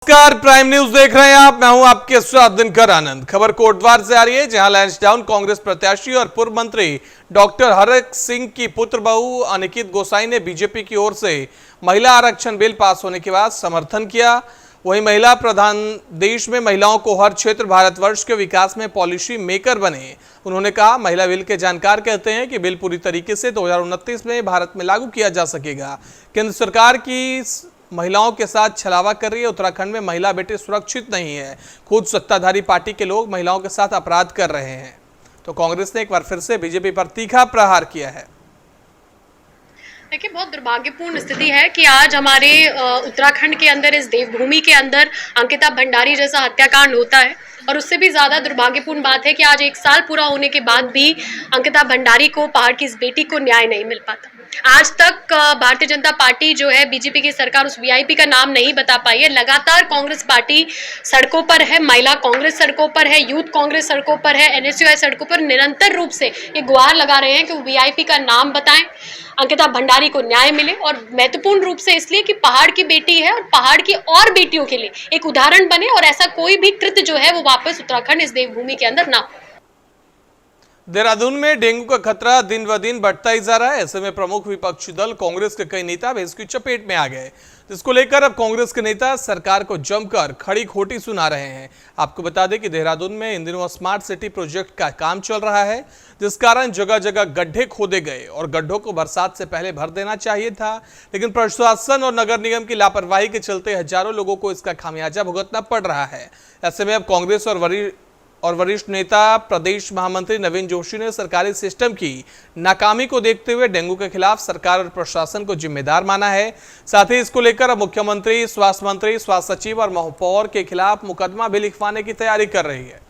नमस्कार, prime news देख रहे हैं आप। मैं हूं आपके साथ दिनकर आनंद। खबर कोटद्वार से आ रही है, जहां लैंसडाउन कांग्रेस प्रत्याशी और पूर्व मंत्री डॉक्टर हरक सिंह की पुत्र बहू अनिकित गोसाई ने बीजेपी की ओर से महिला आरक्षण बिल पास होने के बाद समर्थन किया। वहीं महिला प्रधान देश में महिलाओं को हर क्षेत्र भारतवर्ष के विकास में पॉलिसी मेकर बने। उन्होंने कहा, महिला बिल के जानकार कहते हैं कि बिल पूरी तरीके से 2029 में भारत में लागू किया जा सकेगा। केंद्र सरकार की महिलाओं के साथ छलावा कर रही है। उत्तराखंड में महिला बेटे सुरक्षित नहीं है। खुद सत्ताधारी पार्टी के लोग महिलाओं के साथ अपराध कर रहे हैं। तो कांग्रेस ने एक बार फिर से बीजेपी पर तीखा प्रहार किया है। देखिए, बहुत दुर्भाग्यपूर्ण स्थिति है कि आज हमारे उत्तराखंड के अंदर, इस देवभूमि के अंदर अंकिता भंडारी जैसा हत्याकांड होता है। और उससे भी ज़्यादा दुर्भाग्यपूर्ण बात है कि आज 1 साल पूरा होने के बाद भी अंकिता भंडारी को, पहाड़ की इस बेटी को, न्याय नहीं मिल पाता। आज तक भारतीय जनता पार्टी जो है, बीजेपी की सरकार उस वीआईपी का नाम नहीं बता पाई है। लगातार कांग्रेस पार्टी सड़कों पर है, महिला कांग्रेस सड़कों पर है, यूथ कांग्रेस सड़कों पर है, एनएसयूआई सड़कों पर निरंतर रूप से ये गुहार लगा रहे हैं कि वो वीआईपी का नाम बताएं, अंकिता भंडारी को न्याय मिले। और महत्वपूर्ण रूप से इसलिए कि पहाड़ की बेटी है और पहाड़ की और बेटियों के लिए एक उदाहरण बने और ऐसा कोई भी कृत्य जो है वो वापस उत्तराखंड, इस देवभूमि के अंदर ना हो। देहरादून में डेंगू का खतरा दिन ब दिन बढ़ता ही जा रहा है। ऐसे में प्रमुख विपक्षी दल कांग्रेस के कई नेता भी इसकी चपेट में आ गए, जिसको लेकर अब कांग्रेस के नेता सरकार को जमकर खड़ी खोटी सुना रहे हैं। आपको बता दें कि देहरादून में इन दिनों स्मार्ट सिटी प्रोजेक्ट का काम चल रहा है, जिस कारण जगह जगह गड्ढे खोदे गए और गड्ढों को बरसात से पहले भर देना चाहिए था, लेकिन प्रशासन और नगर निगम की लापरवाही के चलते हजारों लोगों को इसका खामियाजा भुगतना पड़ रहा है। ऐसे में अब कांग्रेस और वरिष्ठ नेता प्रदेश महामंत्री नवीन जोशी ने सरकारी सिस्टम की नाकामी को देखते हुए डेंगू के खिलाफ सरकार और प्रशासन को जिम्मेदार माना है। साथ ही इसको लेकर अब मुख्यमंत्री, स्वास्थ्य मंत्री, स्वास्थ्य सचिव और महापौर के खिलाफ मुकदमा भी लिखवाने की तैयारी कर रही है।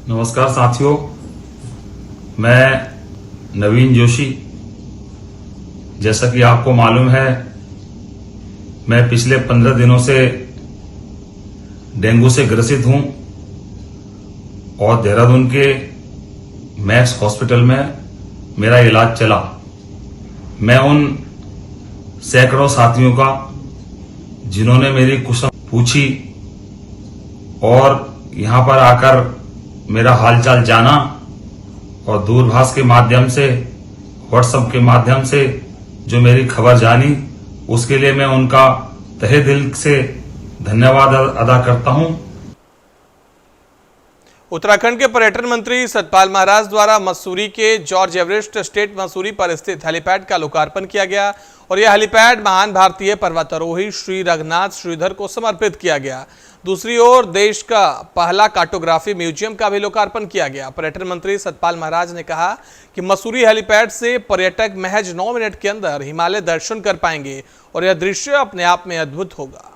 नमस्कार साथियों, मैं नवीन जोशी। जैसा कि आपको मालूम है, मैं पिछले 15 दिनों से डेंगू से ग्रसित हूं और देहरादून के मैक्स हॉस्पिटल में मेरा इलाज चला। मैं उन सैकड़ों साथियों का, जिन्होंने मेरी कुशल पूछी और यहां पर आकर मेरा हालचाल जाना और दूरभाष के माध्यम से, व्हाट्सएप के माध्यम से जो मेरी खबर जानी, उसके लिए मैं उनका तहे दिल से धन्यवाद अदा करता हूं। उत्तराखंड के पर्यटन मंत्री सतपाल महाराज द्वारा मसूरी के जॉर्ज एवरेस्ट स्टेट मसूरी पर स्थित हेलीपैड का लोकार्पण किया गया और यह हेलीपैड महान भारतीय पर्वतारोही श्री रघुनाथ श्रीधर को समर्पित किया गया। दूसरी ओर देश का पहला कार्टोग्राफी म्यूजियम का भी लोकार्पण किया गया। पर्यटन मंत्री सतपाल महाराज ने कहा कि मसूरी हेलीपैड से पर्यटक महज 9 मिनट के अंदर हिमालय दर्शन कर पाएंगे और यह दृश्य अपने आप में अद्भुत होगा।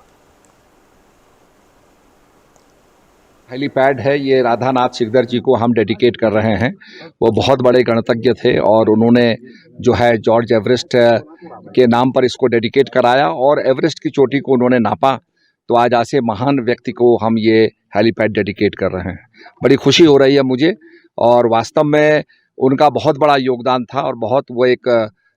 हेलीपैड है, ये राधानाथ सिकदर जी को हम डेडिकेट कर रहे हैं। वो बहुत बड़े गणतज्ञ थे और उन्होंने जो है जॉर्ज एवरेस्ट के नाम पर इसको डेडिकेट कराया और एवरेस्ट की चोटी को उन्होंने नापा। तो आज ऐसे महान व्यक्ति को हम ये हेलीपैड डेडिकेट कर रहे हैं। बड़ी खुशी हो रही है मुझे और वास्तव में उनका बहुत बड़ा योगदान था और बहुत वो एक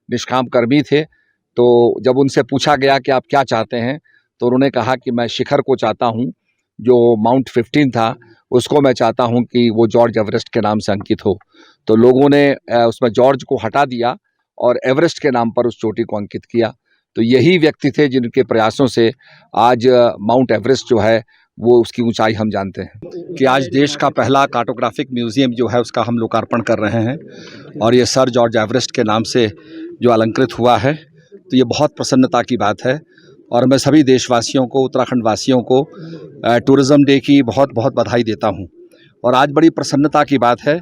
निष्काम कर्मी थे। तो जब उनसे पूछा गया कि आप क्या चाहते हैं, तो उन्होंने कहा कि मैं शिखर को चाहता हूँ, जो माउंट 15 था उसको मैं चाहता हूं कि वो जॉर्ज एवरेस्ट के नाम से अंकित हो। तो लोगों ने उसमें जॉर्ज को हटा दिया और एवरेस्ट के नाम पर उस चोटी को अंकित किया। तो यही व्यक्ति थे जिनके प्रयासों से आज माउंट एवरेस्ट जो है वो उसकी ऊंचाई हम जानते हैं। कि आज देश का पहला कार्टोग्राफिक म्यूजियम जो है उसका हम लोकार्पण कर रहे हैं और ये सर जॉर्ज एवरेस्ट के नाम से जो अलंकृत हुआ है, तो ये बहुत प्रसन्नता की बात है। और मैं सभी देशवासियों को, उत्तराखंड वासियों को टूरिज़्म डे की बहुत बहुत बधाई देता हूं। और आज बड़ी प्रसन्नता की बात है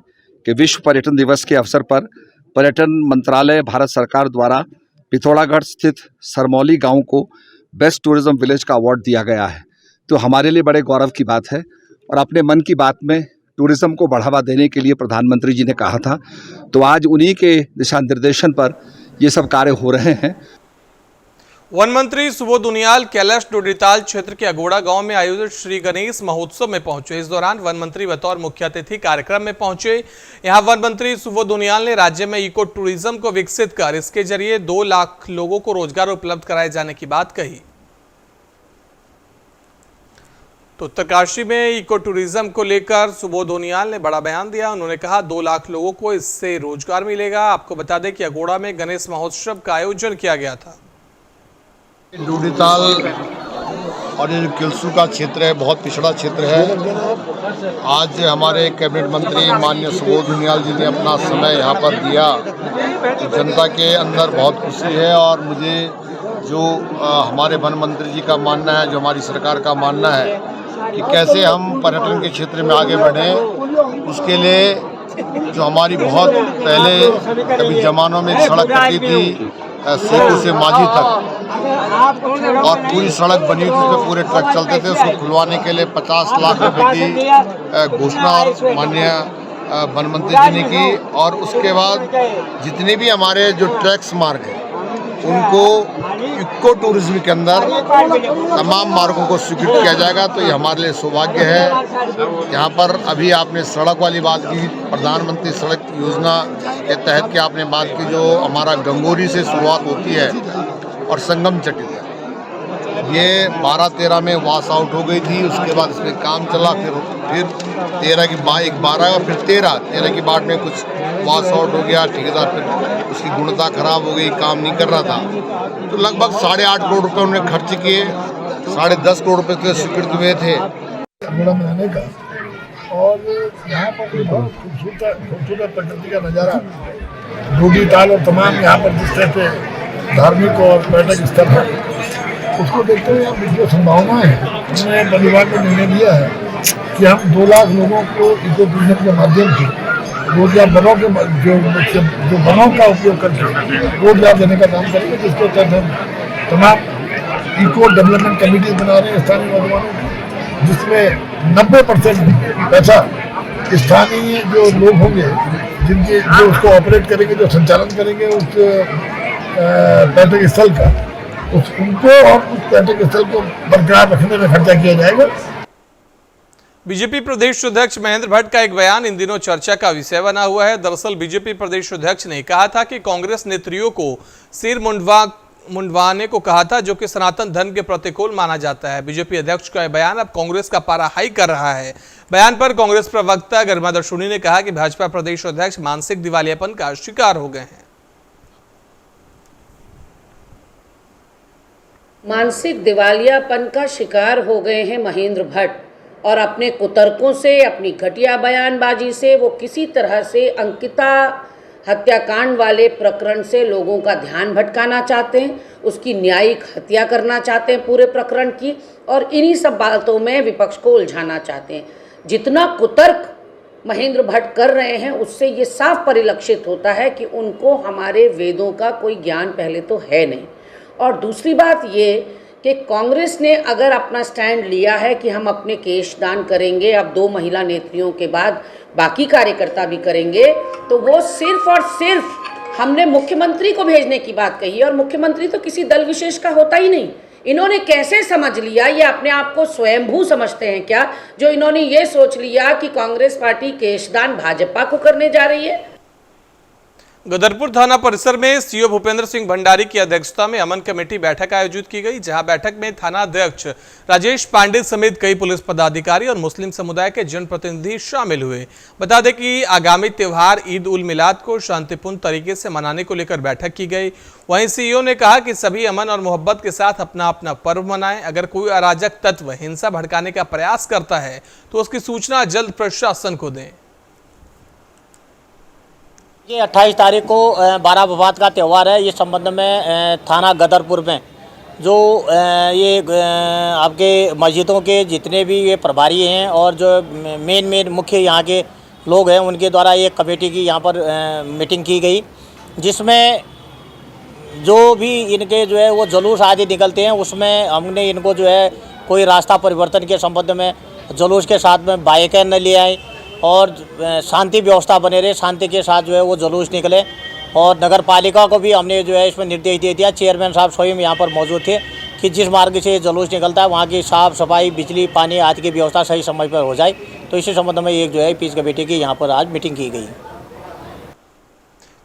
कि विश्व पर्यटन दिवस के अवसर पर पर्यटन मंत्रालय, भारत सरकार द्वारा पिथौरागढ़ स्थित सरमौली गांव को बेस्ट टूरिज़्म विलेज का अवार्ड दिया गया है। तो हमारे लिए बड़े गौरव की बात है। और अपने मन की बात में टूरिज़्म को बढ़ावा देने के लिए प्रधानमंत्री जी ने कहा था, तो आज उन्हीं के दिशा निर्देशन पर ये सब कार्य हो रहे हैं। वन मंत्री सुबोध उनियाल कैलाश डोडीताल क्षेत्र के अगोड़ा गांव में आयोजित श्री गणेश महोत्सव में पहुंचे। इस दौरान वन मंत्री बतौर मुख्य अतिथि कार्यक्रम में पहुंचे। यहां वन मंत्री सुबोध उनियाल ने राज्य में इको टूरिज्म को विकसित कर इसके जरिए 2 लाख लोगों को रोजगार उपलब्ध कराए जाने की बात कही। तो उत्तरकाशी में इको टूरिज्म को लेकर सुबोध उनियाल ने बड़ा बयान दिया। उन्होंने कहा 2 लाख लोगों को इससे रोजगार मिलेगा। आपको बता दें कि अगोड़ा में गणेश महोत्सव का आयोजन किया गया था। डोडीताल और ये जो किलसू का क्षेत्र है बहुत पिछड़ा क्षेत्र है। आज हमारे कैबिनेट मंत्री माननीय सुबोध उनियाल जी ने अपना समय यहाँ पर दिया। जनता के अंदर बहुत खुशी है और मुझे जो हमारे वन मंत्री जी का मानना है, जो हमारी सरकार का मानना है कि कैसे हम पर्यटन के क्षेत्र में आगे बढ़ें, उसके लिए जो हमारी बहुत पहले कभी जमानों में सड़क कटी थी सेतु से माझी तक और पूरी सड़क बनी थी, उसमें पूरे ट्रक चलते थे, उसको खुलवाने के लिए 50 लाख रुपए की घोषणा माननीय वन मंत्री जी ने की। और उसके बाद जितने भी हमारे जो ट्रैक्स मार्ग हैं उनको इको टूरिज्म के अंदर तमाम मार्गों को स्वीकृत किया जाएगा। तो ये हमारे लिए सौभाग्य है। यहाँ पर अभी आपने सड़क वाली बात की, प्रधानमंत्री सड़क योजना के तहत की आपने बात की, जो हमारा गंगोरी से शुरुआत होती है और संगम चट्टी तक, ये 12-13 में वॉश आउट हो गई थी। उसके बाद इसमें काम चला, फिर 13 की 12 और फिर 13 की बाद में कुछ वॉश आउट हो गया। ठेकेदार फिर उसकी गुणवत्ता खराब हो गई, काम नहीं कर रहा था। तो लगभग 8.5 करोड़ रुपए उन्होंने खर्च किए, 10.5 करोड़ रुपए के स्वीकृत हुए थे। अगोड़ा में आने का और यहाँ पर बहुत खूबसूरत प्रकृति का नज़ारा, डोडीताल और तमाम यहाँ पर जिस तरह से धार्मिक और पर्यटक स्थल है उसको देखते हुए यहाँ जो संभावनाएं हैं, उन्होंने वन विभाग ने निर्णय लिया है कि हम 2 लाख लोगों को इको टूरिज्म के माध्यम से रोजगार वनों के जो वनों का उपयोग करके रोजगार देने का काम करेंगे, जिसके तहत हम तमाम इको डेवलपमेंट कमेटी बना रहे हैं स्थानीय नौजवानों की, जिसमें 90% पैसा स्थानीय जो लोग होंगे जिनके जो उसको ऑपरेट करेंगे, जो संचालन करेंगे उस पर्यटक स्थल का, उनको और उस पर्यटक स्थल को बरकरार रखने में खर्चा किया जाएगा। बीजेपी प्रदेश अध्यक्ष महेंद्र भट्ट का एक बयान इन दिनों चर्चा का विषय बना हुआ है। दरअसल बीजेपी प्रदेश अध्यक्ष ने कहा था कि कांग्रेस नेत्रियों को सिर मुंडवाने को कहा था, जो कि सनातन धर्म के प्रतिकूल माना जाता है। बीजेपी अध्यक्ष का यह बयान अब कांग्रेस का पारा हाई कर रहा है। बयान पर कांग्रेस प्रवक्ता गरिमा दर्शुनी ने कहा कि भाजपा प्रदेश अध्यक्ष मानसिक दिवालियापन का शिकार हो गए हैं। मानसिक दिवालियापन का शिकार हो गए हैं महेंद्र भट्ट, और अपने कुतर्कों से, अपनी घटिया बयानबाजी से वो किसी तरह से अंकिता हत्याकांड वाले प्रकरण से लोगों का ध्यान भटकाना चाहते हैं, उसकी न्यायिक हत्या करना चाहते हैं पूरे प्रकरण की, और इन्हीं सब बातों में विपक्ष को उलझाना चाहते हैं। जितना कुतर्क महेंद्र भट्ट कर रहे हैं उससे ये साफ परिलक्षित होता है कि उनको हमारे वेदों का कोई ज्ञान पहले तो है नहीं, और दूसरी बात ये कि कांग्रेस ने अगर अपना स्टैंड लिया है कि हम अपने केश दान करेंगे, अब 2 महिला नेत्रियों के बाद बाकी कार्यकर्ता भी करेंगे, तो वो सिर्फ और सिर्फ हमने मुख्यमंत्री को भेजने की बात कही है, और मुख्यमंत्री तो किसी दल विशेष का होता ही नहीं। इन्होंने कैसे समझ लिया, ये अपने आप को स्वयंभू समझते हैं क्या, जो इन्होंने ये सोच लिया कि कांग्रेस पार्टी केशदान भाजपा को करने जा रही है। गदरपुर थाना परिसर में सीओ भूपेंद्र सिंह भंडारी की अध्यक्षता में अमन कमेटी बैठक आयोजित की गई, जहां बैठक में थाना अध्यक्ष राजेश पांडे समेत कई पुलिस पदाधिकारी और मुस्लिम समुदाय के जनप्रतिनिधि शामिल हुए। बता दें कि आगामी त्योहार ईद उल मिलाद को शांतिपूर्ण तरीके से मनाने को लेकर बैठक की गई। वहीं सीईओ ने कहा कि सभी अमन और मोहब्बत के साथ अपना अपना पर्व मनाएं। अगर कोई अराजक तत्व हिंसा भड़काने का प्रयास करता है तो उसकी सूचना जल्द प्रशासन को दें। ये 28 तारीख को बारा बवात का त्यौहार है। इस संबंध में थाना गदरपुर में जो ये आपके मस्जिदों के जितने भी ये प्रभारी हैं और जो मेन मुख्य यहाँ के लोग हैं उनके द्वारा एक कमेटी की यहाँ पर मीटिंग की गई, जिसमें जो भी इनके जो है वो जुलूस आदि निकलते हैं उसमें हमने इनको जो है कोई रास्ता परिवर्तन के संबंध में जुलूस के साथ में बाइकें न ले आए और शांति व्यवस्था बने रहे, शांति के साथ जो है वो जुलूस निकले। और नगर पालिका को भी हमने जो है इसमें निर्देश दे दिया। चेयरमैन साहब स्वयं यहाँ पर मौजूद थे कि जिस मार्ग से जुलूस निकलता है वहाँ की साफ़ सफाई, बिजली, पानी आदि की व्यवस्था सही समय पर हो जाए। तो इसी संबंध में एक जो है पीस कमेटी की यहाँ पर आज मीटिंग की गई।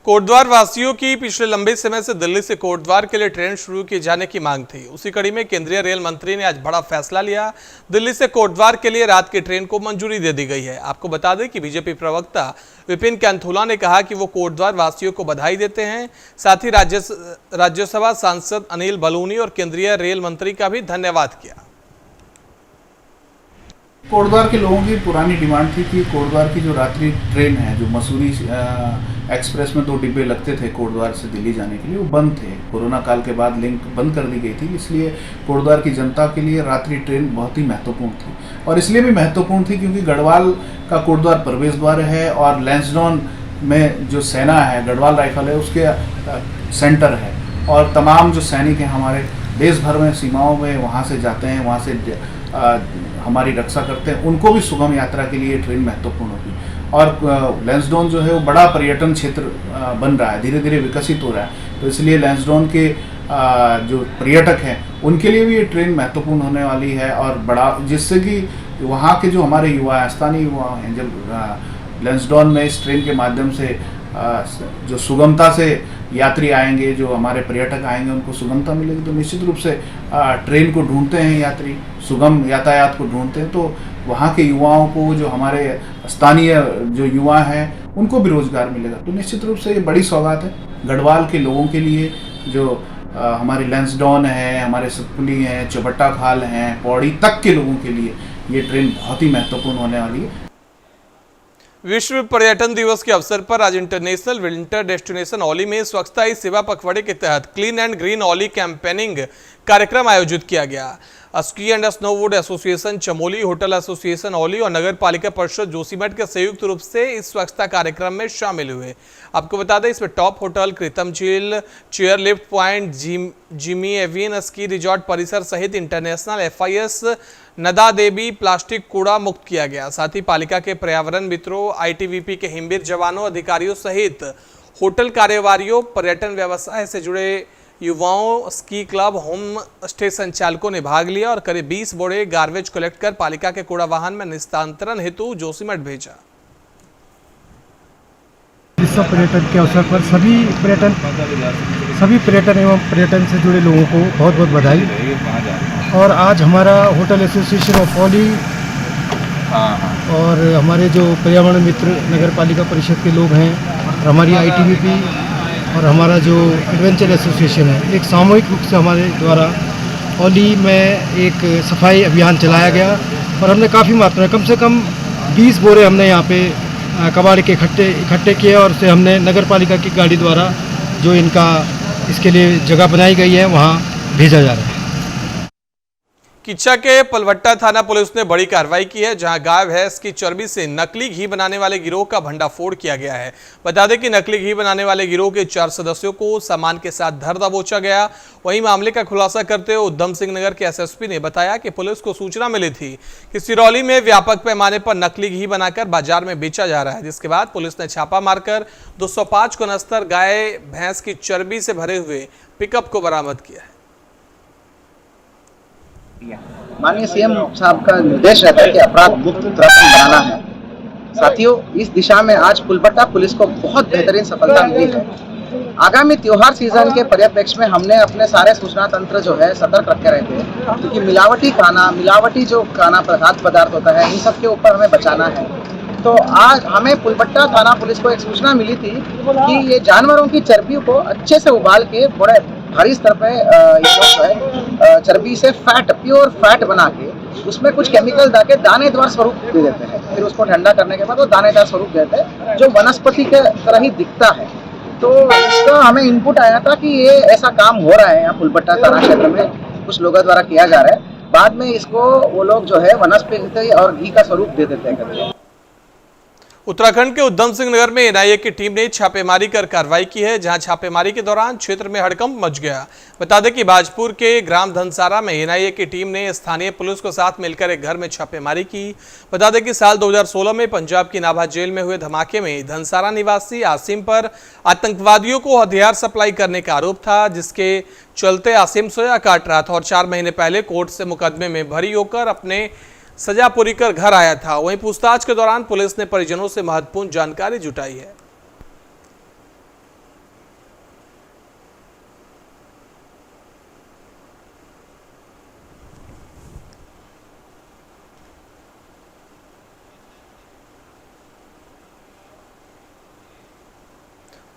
कोटद्वार वासियों की पिछले लंबे समय से दिल्ली से कोटद्वार के लिए ट्रेन शुरू किए जाने की मांग थी। उसी कड़ी में केंद्रीय रेल मंत्री ने आज बड़ा फैसला लिया। दिल्ली से कोटद्वार के लिए रात की ट्रेन को मंजूरी दे दी गई है। आपको बता दें कि बीजेपी प्रवक्ता विपिन कैंथोला ने कहा कि वो कोटद्वार वासियों को बधाई देते हैं। साथ ही राज्यसभा सांसद अनिल बलूनी और केंद्रीय रेल मंत्री का भी धन्यवाद किया। कोटद्वार के लोगों की पुरानी डिमांड थी कि कोटद्वार की जो रात्रि ट्रेन है, जो मसूरी एक्सप्रेस में 2 डिब्बे लगते थे कोटद्वार से दिल्ली जाने के लिए, वो बंद थे। कोरोना काल के बाद लिंक बंद कर दी गई थी, इसलिए कोटद्वार की जनता के लिए रात्रि ट्रेन बहुत ही महत्वपूर्ण थी। और इसलिए भी महत्वपूर्ण थी क्योंकि गढ़वाल का कोटद्वार प्रवेश द्वार है और लैंसडाउन में जो सेना है, गढ़वाल राइफल है, उसके सेंटर है। और तमाम जो सैनिक हैं हमारे देश भर में सीमाओं में वहाँ से जाते हैं, वहाँ से हमारी रक्षा करते हैं, उनको भी सुगम यात्रा के लिए ट्रेन महत्वपूर्ण होगी। और लैंसडाउन जो है वो बड़ा पर्यटन क्षेत्र बन रहा है, धीरे धीरे विकसित हो रहा है। तो इसलिए लैंसडाउन के जो पर्यटक हैं उनके लिए भी ये ट्रेन महत्वपूर्ण होने वाली है। और बड़ा जिससे कि वहाँ के जो हमारे युवा हैं, स्थानीय युवा हैं, जब लैंसडाउन में इस ट्रेन के माध्यम से जो सुगमता से यात्री आएंगे, जो हमारे पर्यटक आएंगे, उनको सुगमता मिलेगी। तो निश्चित रूप से ट्रेन को ढूंढते हैं यात्री, सुगम यातायात को ढूंढते हैं, तो वहाँ के युवाओं को, जो हमारे स्थानीय जो युवा हैं, उनको भी रोजगार मिलेगा। तो निश्चित रूप से ये बड़ी सौगात है गढ़वाल के लोगों के लिए। जो हमारे लैंसडाउन है, हमारे सतपुली हैं, चौबट्टा खाल हैं, पौड़ी तक के लोगों के लिए ये ट्रेन बहुत ही महत्वपूर्ण होने वाली है। विश्व पर्यटन दिवस के अवसर पर आज इंटरनेशनल विंटर डेस्टिनेशन औली में स्वच्छता ही सेवा पखवाड़े के तहत clean and green Auli campaigning कार्यक्रम आयोजित किया गया। Ski and snowboard association Chamoli, hotel association Auli और नगर पालिका परिषद जोशीमठ के संयुक्त रूप से इस स्वच्छता कार्यक्रम में शामिल हुए। आपको बता दें इसमें टॉप होटल, कृतम झील, chair lift point, Jimmy avian ski resort परिसर सहित इंटरनेशनल FIS नदा देवी प्लास्टिक कूड़ा मुक्त किया गया। साथ ही पालिका के पर्यावरण मित्रों, ITBP के हिमवीर जवानों, अधिकारियों सहित होटल कारोबारियों, पर्यटन व्यवसाय से जुड़े युवाओं, स्की क्लब, होम स्टे संचालकों ने भाग लिया और करीब 20 बोरे गार्बेज कलेक्ट कर पालिका के कूड़ा वाहन में निस्तांतरण हेतु जोशीमठ भेजा। विश्व पर्यटन के अवसर पर सभी पर्यटन एवं पर्यटन से जुड़े लोगों को बहुत बहुत बधाई। और आज हमारा होटल एसोसिएशन ऑफ औली और हमारे जो पर्यावरण मित्र नगर पालिका परिषद के लोग हैं और हमारी ITBP और हमारा जो एडवेंचर एसोसिएशन है, एक सामूहिक रूप से हमारे द्वारा औली में एक सफाई अभियान चलाया गया और हमने काफ़ी मात्रा में कम से कम 20 बोरे हमने यहाँ पे कबाड़ के इकट्ठे किए और उसे हमने नगर पालिका की गाड़ी द्वारा जो इनका इसके लिए जगह बनाई गई है वहाँ भेजा जा रहा है। किच्चा के पलवट्टा थाना पुलिस ने बड़ी कार्रवाई की है, जहां गाय भैंस की चर्बी से नकली घी बनाने वाले गिरोह का भंडाफोड़ किया गया है। बता दें कि नकली घी बनाने वाले गिरोह के 4 सदस्यों को सामान के साथ धर दबोचा गया। वहीं मामले का खुलासा करते हुए उधम सिंह नगर के SSP ने बताया कि पुलिस को सूचना मिली थी कि सिरौली में व्यापक पैमाने पर नकली घी बनाकर बाजार में बेचा जा रहा है, जिसके बाद पुलिस ने छापा मारकर 205 कनस्तर गाय भैंस की चर्बी से भरे हुए पिकअप को बरामद किया है। माननीय CM साहब का निर्देश रहता है कि अपराध मुक्त उत्तराखंड बनाना है। साथियों, इस दिशा में आज पुलपट्टा पुलिस को बहुत बेहतरीन सफलता मिली है। आगामी त्योहार सीजन के परिप्रेक्ष्य में हमने अपने सारे सूचना तंत्र जो है सतर्क रखे रहते हैं, क्योंकि मिलावटी जो खाना खाद्य पदार्थ होता है, इन सब के ऊपर हमें बचाना है। तो आज हमें पुलपट्टा थाना पुलिस को एक सूचना मिली थी कि ये जानवरों की चर्बी को अच्छे से उबाल के बड़े भारी स्तर पे ये लोग जो है चर्बी से प्योर फैट बना के उसमें कुछ केमिकल डाल दानेदार स्वरूप दे देते हैं। फिर उसको ठंडा करने के बाद वो दानेदार स्वरूप देते हैं जो वनस्पति के तरह ही दिखता है। तो इसका हमें इनपुट आया था कि ये ऐसा काम हो रहा है यहाँ पुलपट्टा थाना क्षेत्र में, कुछ लोगों द्वारा किया जा रहा है। बाद में इसको वो लोग जो है वनस्पति और घी का स्वरूप दे देते हैं। उत्तराखंड के उधम सिंह नगर में एनआईए की टीम ने छापेमारी कर कार्रवाई की है, जहां छापेमारी के दौरान क्षेत्र में हड़कंप मच गया। बता दें कि बाजपुर के ग्राम धनसारा में एनआईए की टीम ने स्थानीय पुलिस के साथ मिलकर एक घर में छापेमारी की। बता दें कि साल 2016 में पंजाब की नाभा जेल में हुए धमाके में धनसारा निवासी आसिम पर आतंकवादियों को हथियार सप्लाई करने का आरोप था, जिसके चलते आसिम सोया काट रहा था और 4 महीने पहले कोर्ट से मुकदमे में बरी होकर अपने सजा पूरी कर घर आया था। वहीं पूछताछ के दौरान पुलिस ने परिजनों से महत्वपूर्ण जानकारी जुटाई है।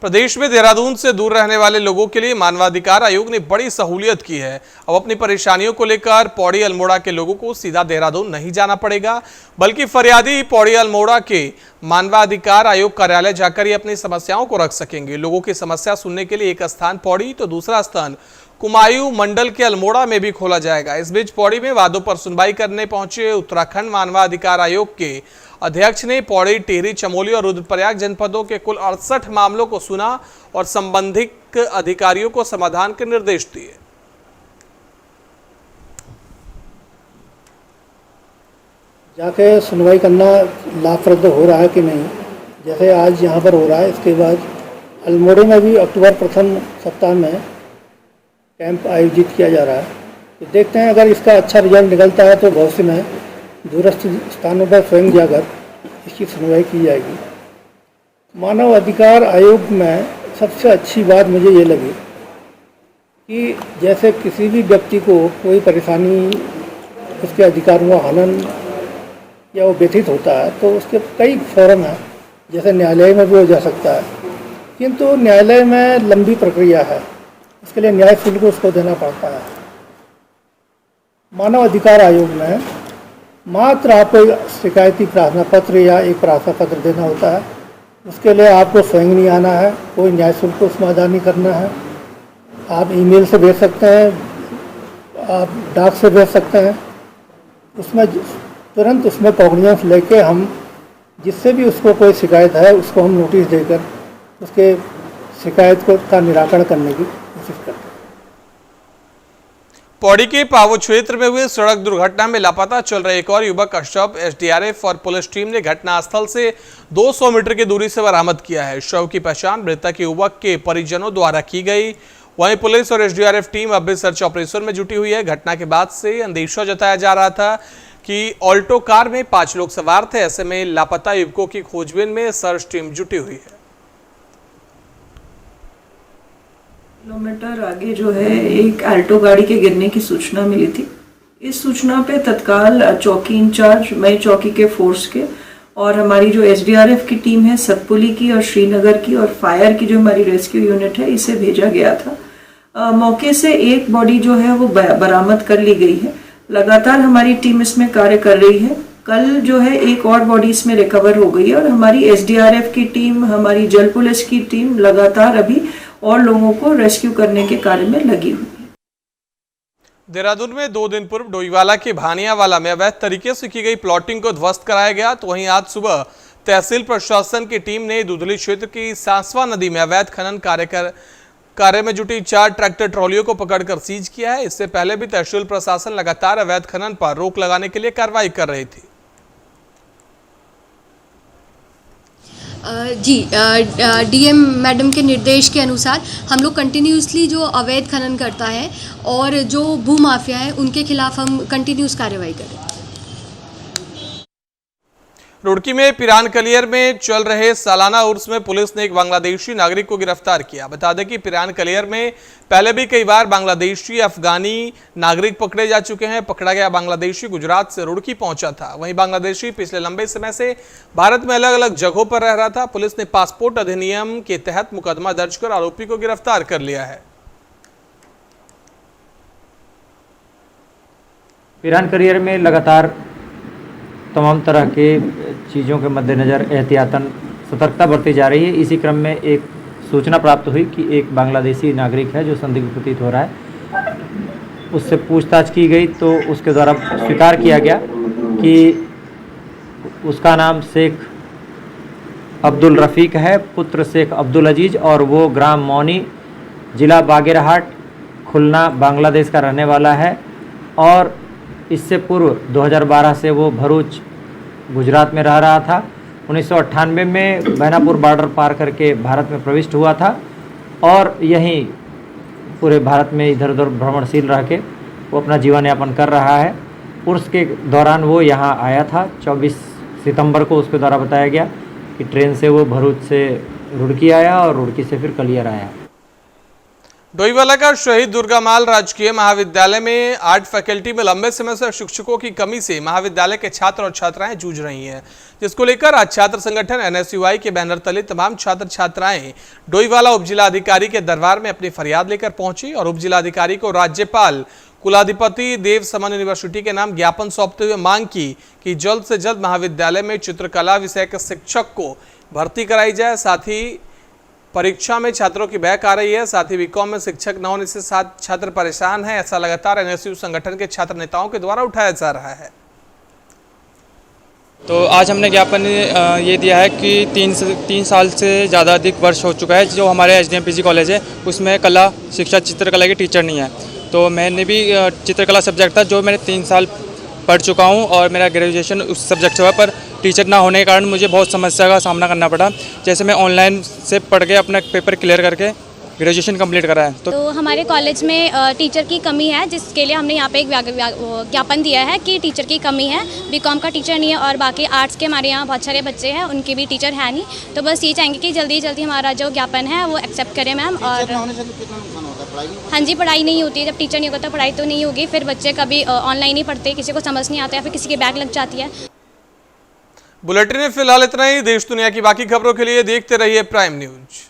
प्रदेश में देहरादून से दूर रहने वाले लोगों के लिए मानवाधिकार आयोग ने बड़ी सहूलियत की है। अब अपनी परेशानियों को लेकर पौड़ी अल्मोड़ा के लोगों को सीधा देहरादून नहीं जाना पड़ेगा, बल्कि फरियादी पौड़ी अल्मोड़ा के मानवाधिकार आयोग कार्यालय जाकर ही अपनी समस्याओं को रख सकेंगे। लोगों की समस्या सुनने के लिए एक स्थान पौड़ी तो दूसरा स्थान कुमायूं मंडल के अल्मोड़ा में भी खोला जाएगा। इस बीच पौड़ी में वादों पर सुनवाई करने पहुंचे उत्तराखंड मानवाधिकार आयोग के अध्यक्ष ने पौड़ी, टिहरी, चमोली और रुद्रप्रयाग जनपदों के कुल 68 मामलों को सुना और संबंधित अधिकारियों को समाधान के निर्देश दिए। जाके सुनवाई करना लाभप्रद हो रहा है कि नहीं, जैसे आज यहाँ पर हो रहा है। इसके बाद अल्मोड़े में भी अक्टूबर प्रथम सप्ताह में कैंप आयोजित किया जा रहा है। तो देखते हैं, अगर इसका अच्छा रिजल्ट निकलता है तो भविष्य में दूरस्थ स्थानों पर स्वयं जाकर इसकी सुनवाई की जाएगी। मानव अधिकार आयोग में सबसे अच्छी बात मुझे ये लगी कि जैसे किसी भी व्यक्ति को कोई परेशानी, उसके अधिकारों का हनन या वो व्यथित होता है तो उसके कई फोरम हैं, जैसे न्यायालय में भी हो जा सकता है, किंतु न्यायालय में लंबी प्रक्रिया है, इसके लिए न्याय शुल्क उसको देना पड़ता है। मानव अधिकार आयोग में मात्र आपको शिकायती प्रार्थना पत्र या एक प्रार्थना पत्र देना होता है। उसके लिए आपको स्वयं नहीं आना है, कोई न्याय शुल्क उसमें अदा नहीं करना है। आप ईमेल से भेज सकते हैं, आप डाक से भेज सकते हैं। उसमें तुरंत उसमें कॉग्निजेंस लेके हम जिससे भी उसको कोई शिकायत है उसको हम नोटिस देकर उसके शिकायत को का निराकरण करने की कोशिश करते हैं। पौड़ी के पावो क्षेत्र में हुए सड़क दुर्घटना में लापता चल रहे एक और युवक का शव एसडीआरएफ और पुलिस टीम ने घटनास्थल से 200 मीटर की दूरी से बरामद किया है। शव की पहचान मृतक युवक के परिजनों द्वारा की गई। वहीं पुलिस और एसडीआरएफ टीम अब भी सर्च ऑपरेशन में जुटी हुई है। घटना के बाद से अंदेशा जताया जा रहा था कि ऑल्टो कार में 5 लोग सवार थे। ऐसे में लापता युवकों की खोजबीन में सर्च टीम जुटी हुई है। किलोमीटर आगे जो है एक अल्टो गाड़ी के गिरने की सूचना मिली थी। इस सूचना पे तत्काल चौकी इंचार्ज, मई चौकी के फोर्स के और हमारी जो एसडीआरएफ की टीम है सतपुली की और श्रीनगर की और फायर की जो हमारी रेस्क्यू यूनिट है, इसे भेजा गया था। मौके से एक बॉडी जो है वो बरामद कर ली गई है। लगातार हमारी टीम इसमें कार्य कर रही है। कल जो है एक और बॉडी इसमें रिकवर हो गई है और हमारी एसडीआरएफ की टीम, हमारी जल पुलिस की टीम लगातार अभी और लोगों को रेस्क्यू करने के कार्य में लगी हुई है। देहरादून में 2 दिन पूर्व डोईवाला के भानियावाला में अवैध तरीके से की गई प्लॉटिंग को ध्वस्त कराया गया, तो वहीं आज सुबह तहसील प्रशासन की टीम ने दुधली क्षेत्र की सांसवा नदी में अवैध खनन कार्य में जुटी 4 ट्रैक्टर ट्रॉलियों को पकड़कर सीज किया है। इससे पहले भी तहसील प्रशासन लगातार अवैध खनन पर रोक लगाने के लिए कार्रवाई कर रही थी। जी, डीएम मैडम के निर्देश के अनुसार हम लोग कंटिन्यूसली जो अवैध खनन करता है और जो भूमाफिया है उनके खिलाफ हम कंटिन्यूस कार्रवाई करें। रुड़की में पिरान कलियर में चल रहे सालाना उर्स में पुलिस ने एक बांग्लादेशी नागरिक को गिरफ्तार किया। बता दें कि पिरान कलियर में पहले भी कई बार बांग्लादेशी, अफगानी नागरिक पकड़े जा चुके हैं। पकड़ा गया बांग्लादेशी गुजरात से रुड़की पहुंचा था। वहीं बांग्लादेशी पिछले लंबे समय से भारत में अलग अलग जगहों पर रह रहा था। पुलिस ने पासपोर्ट अधिनियम के तहत मुकदमा दर्ज कर आरोपी को गिरफ्तार कर लिया है। पिरान कलियर में लगातार तमाम तरह के चीज़ों के मद्देनज़र एहतियातन सतर्कता बरती जा रही है। इसी क्रम में एक सूचना प्राप्त हुई कि एक बांग्लादेशी नागरिक है जो संदिग्ध प्रतीत हो रहा है। उससे पूछताछ की गई तो उसके द्वारा स्वीकार किया गया कि उसका नाम शेख अब्दुल रफ़ीक है, पुत्र शेख अब्दुल अजीज़, और वो ग्राम मौनी, ज़िला बागेरहाट, खुलना, बांग्लादेश का रहने वाला है। और इससे पूर्व 2012 से वो भरूच, गुजरात में रह रहा था। 1998 में बैनापुर बॉर्डर पार करके भारत में प्रविष्ट हुआ था और यहीं पूरे भारत में इधर उधर भ्रमणशील रह के वो अपना जीवन यापन कर रहा है। उर्स के दौरान वो यहाँ आया था। 24 सितंबर को उसके द्वारा बताया गया कि ट्रेन से वो भरूच से रुड़की आया और रुड़की से फिर कलियर आया। डोईवाला का शहीद दुर्गामाल राजकीय महाविद्यालय में आर्ट फैकल्टी में लंबे समय से शिक्षकों की कमी से महाविद्यालय के छात्र और छात्राएं जूझ रही हैं, जिसको लेकर आज छात्र संगठन NSUI के बैनर तले तमाम छात्र छात्राएं डोईवाला उपजिलाधिकारी के दरबार में अपनी फरियाद लेकर पहुंची और उपजिलाधिकारी को राज्यपाल कुलाधिपति देव समन यूनिवर्सिटी के नाम ज्ञापन सौंपते हुए मांग की कि जल्द से जल्द महाविद्यालय में चित्रकला विषय के शिक्षक को भर्ती कराई जाए। साथ ही परीक्षा में छात्रों की बैक आ रही है, साथ ही बीकॉम में शिक्षक न होने से साथ छात्र परेशान हैं। ऐसा लगातार NSU संगठन के छात्र नेताओं के द्वारा उठाया जा रहा है। तो आज हमने ज्ञापन ये दिया है कि 3 साल से ज़्यादा अधिक वर्ष हो चुका है जो हमारे HDMPG कॉलेज है उसमें कला शिक्षा चित्रकला के टीचर नहीं है। तो मैंने भी चित्रकला सब्जेक्ट था जो मैंने 3 साल पढ़ चुका हूँ और मेरा ग्रेजुएशन उस सब्जेक्ट से हुआ, पर टीचर ना होने के कारण मुझे बहुत समस्या का सामना करना पड़ा। जैसे मैं ऑनलाइन से पढ़ के अपना पेपर क्लियर करके ग्रेजुएशन कंप्लीट करा है। तो हमारे कॉलेज में टीचर की कमी है, जिसके लिए हमने यहाँ पे एक ज्ञापन दिया है कि टीचर की कमी है। बीकॉम का टीचर नहीं है और बाकी आर्ट्स के हमारे यहाँ बहुत सारे बच्चे हैं, उनके भी टीचर है नहीं। तो बस ये चाहेंगे कि जल्दी जल्दी हमारा जो ज्ञापन है वो एक्सेप्ट करें मैम। और हाँ जी, पढ़ाई नहीं होती है, जब टीचर नहीं होता तो पढ़ाई तो नहीं होगी। फिर बच्चे कभी ऑनलाइन ही पढ़ते, किसी को समझ नहीं आता या फिर किसी की बैक लग जाती है। बुलेटिन में फिलहाल इतना ही। देश दुनिया की बाकी खबरों के लिए देखते रहिए प्राइम न्यूज।